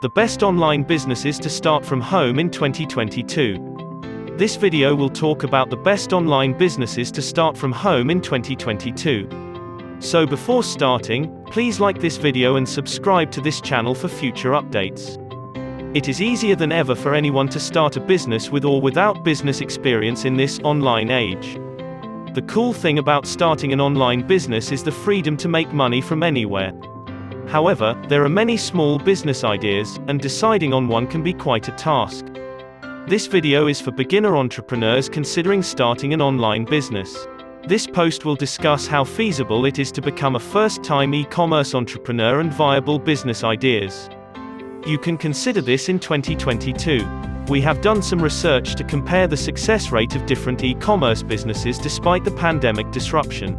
The best online businesses to start from home in 2022. This video will talk about the best online businesses to start from home in 2022. So before starting, please like this video and subscribe to this channel for future updates. It is easier than ever for anyone to start a business with or without business experience in this online age. The cool thing about starting an online business is the freedom to make money from anywhere. However, there are many small business ideas, and deciding on one can be quite a task. This video is for beginner entrepreneurs considering starting an online business. This post will discuss how feasible it is to become a first-time e-commerce entrepreneur and viable business ideas. You can consider this in 2022. We have done some research to compare the success rate of different e-commerce businesses despite the pandemic disruption.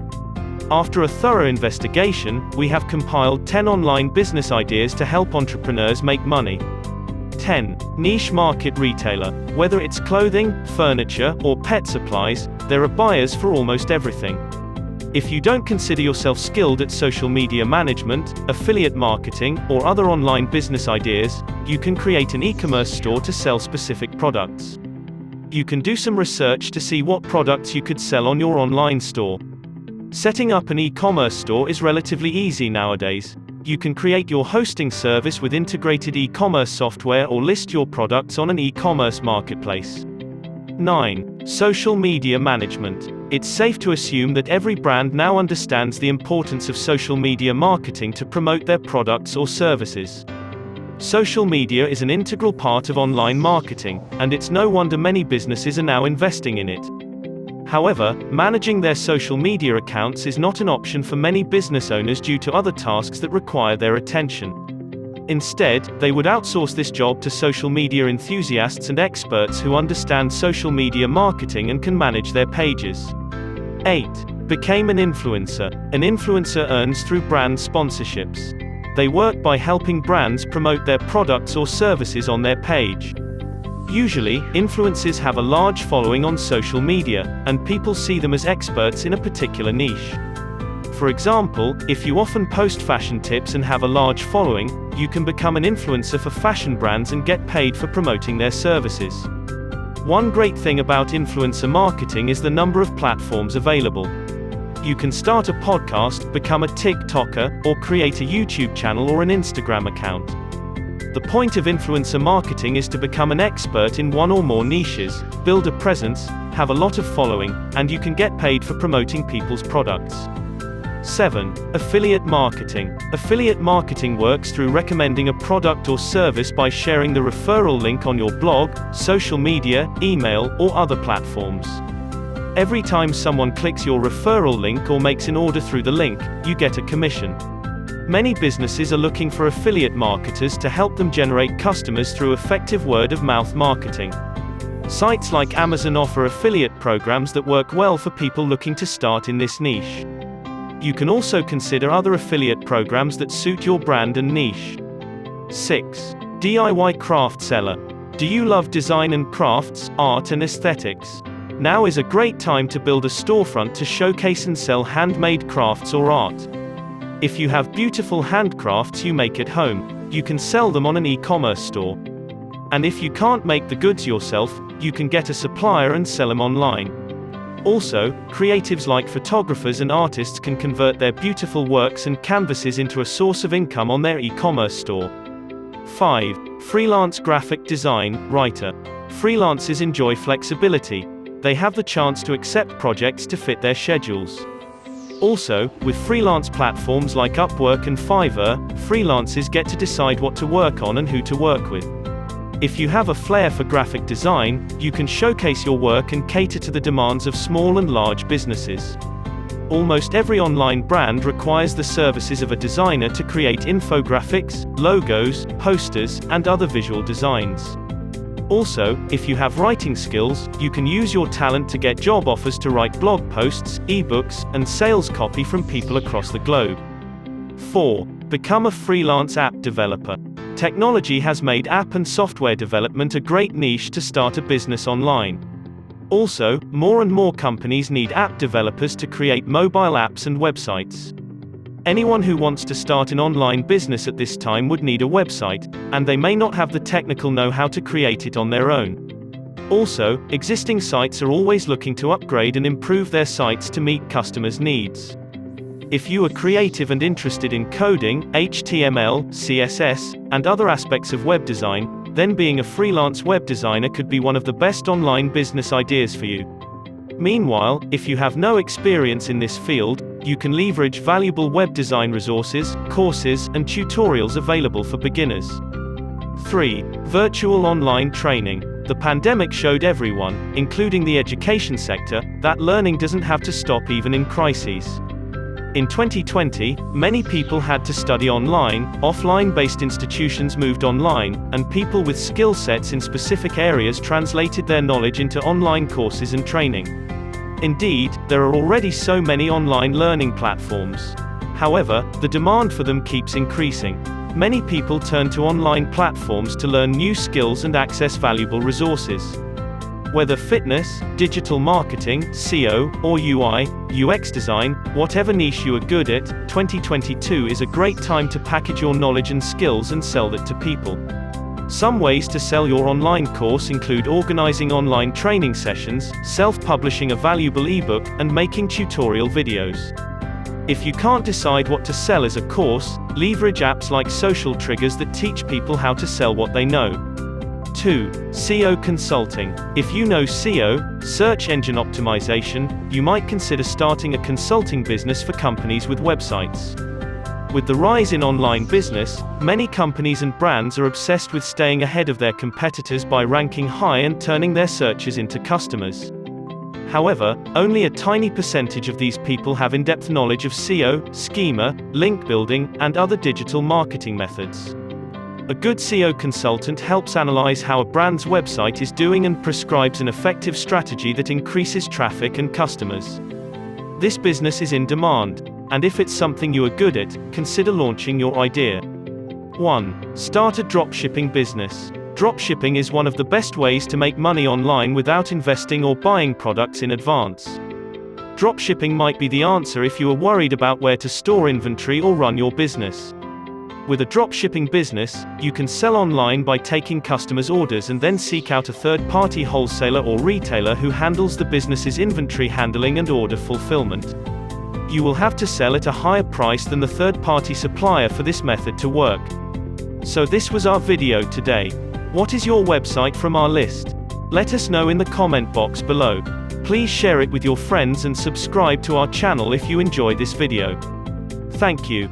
After a thorough investigation, we have compiled 10 online business ideas to help entrepreneurs make money. 10. Niche market retailer. Whether it's clothing, furniture, or pet supplies, there are buyers for almost everything. If you don't consider yourself skilled at social media management, affiliate marketing, or other online business ideas, you can create an e-commerce store to sell specific products. You can do some research to see what products you could sell on your online store. Setting up an e-commerce store is relatively easy nowadays. You can create your hosting service with integrated e-commerce software or list your products on an e-commerce marketplace. 9. Social media management. It's safe to assume that every brand now understands the importance of social media marketing to promote their products or services. Social media is an integral part of online marketing, and it's no wonder many businesses are now investing in it. However, managing their social media accounts is not an option for many business owners due to other tasks that require their attention. Instead, they would outsource this job to social media enthusiasts and experts who understand social media marketing and can manage their pages. 8. Became an influencer. An influencer earns through brand sponsorships. They work by helping brands promote their products or services on their page. Usually, influencers have a large following on social media, and people see them as experts in a particular niche. For example, if you often post fashion tips and have a large following, you can become an influencer for fashion brands and get paid for promoting their services. One great thing about influencer marketing is the number of platforms available. You can start a podcast, become a TikToker, or create a YouTube channel or an Instagram account. The point of influencer marketing is to become an expert in one or more niches, build a presence, have a lot of following, and you can get paid for promoting people's products. 7. Affiliate marketing. Affiliate marketing works through recommending a product or service by sharing the referral link on your blog, social media, email, or other platforms. Every time someone clicks your referral link or makes an order through the link, you get a commission. Many businesses are looking for affiliate marketers to help them generate customers through effective word-of-mouth marketing. Sites like Amazon offer affiliate programs that work well for people looking to start in this niche. You can also consider other affiliate programs that suit your brand and niche. 6. DIY craft seller. Do you love design and crafts, art and aesthetics? Now is a great time to build a storefront to showcase and sell handmade crafts or art. If you have beautiful handcrafts you make at home, you can sell them on an e-commerce store. And if you can't make the goods yourself, you can get a supplier and sell them online. Also, creatives like photographers and artists can convert their beautiful works and canvases into a source of income on their e-commerce store. 5. Freelance graphic design writer. Freelancers enjoy flexibility. They have the chance to accept projects to fit their schedules. Also, with freelance platforms like Upwork and Fiverr, freelancers get to decide what to work on and who to work with. If you have a flair for graphic design, you can showcase your work and cater to the demands of small and large businesses. Almost every online brand requires the services of a designer to create infographics, logos, posters, and other visual designs. Also, if you have writing skills, you can use your talent to get job offers to write blog posts, ebooks, and sales copy from people across the globe. 4. Become a freelance app developer. Technology has made app and software development a great niche to start a business online. Also, more and more companies need app developers to create mobile apps and websites. Anyone who wants to start an online business at this time would need a website, and they may not have the technical know-how to create it on their own. Also, existing sites are always looking to upgrade and improve their sites to meet customers' needs. If you are creative and interested in coding, HTML, CSS, and other aspects of web design, then being a freelance web designer could be one of the best online business ideas for you. Meanwhile, if you have no experience in this field, you can leverage valuable web design resources, courses, and tutorials available for beginners. 3. Virtual online training. The pandemic showed everyone, including the education sector, that learning doesn't have to stop even in crises. In 2020, many people had to study online, offline-based institutions moved online, and people with skill sets in specific areas translated their knowledge into online courses and training. Indeed, there are already so many online learning platforms. However, the demand for them keeps increasing. Many people turn to online platforms to learn new skills and access valuable resources. Whether fitness, digital marketing, SEO, or UI, UX design, whatever niche you are good at, 2022 is a great time to package your knowledge and skills and sell that to people. Some ways to sell your online course include organizing online training sessions, self-publishing a valuable ebook, and making tutorial videos. If you can't decide what to sell as a course, leverage apps like social triggers that teach people how to sell what they know. 2. SEO consulting. If you know SEO, search engine optimization, you might consider starting a consulting business for companies with websites. With the rise in online business, many companies and brands are obsessed with staying ahead of their competitors by ranking high and turning their searches into customers. However, only a tiny percentage of these people have in-depth knowledge of SEO, schema, link building, and other digital marketing methods. A good SEO consultant helps analyze how a brand's website is doing and prescribes an effective strategy that increases traffic and customers. This business is in demand, and if it's something you are good at, consider launching your idea. 1. Start a dropshipping business. Dropshipping is one of the best ways to make money online without investing or buying products in advance. Dropshipping might be the answer if you are worried about where to store inventory or run your business. With a dropshipping business, you can sell online by taking customers' orders and then seek out a third-party wholesaler or retailer who handles the business's inventory handling and order fulfillment. You will have to sell at a higher price than the third-party supplier for this method to work. So this was our video today. What is your website from our list? Let us know in the comment box below. Please share it with your friends and subscribe to our channel if you enjoy this video. Thank you.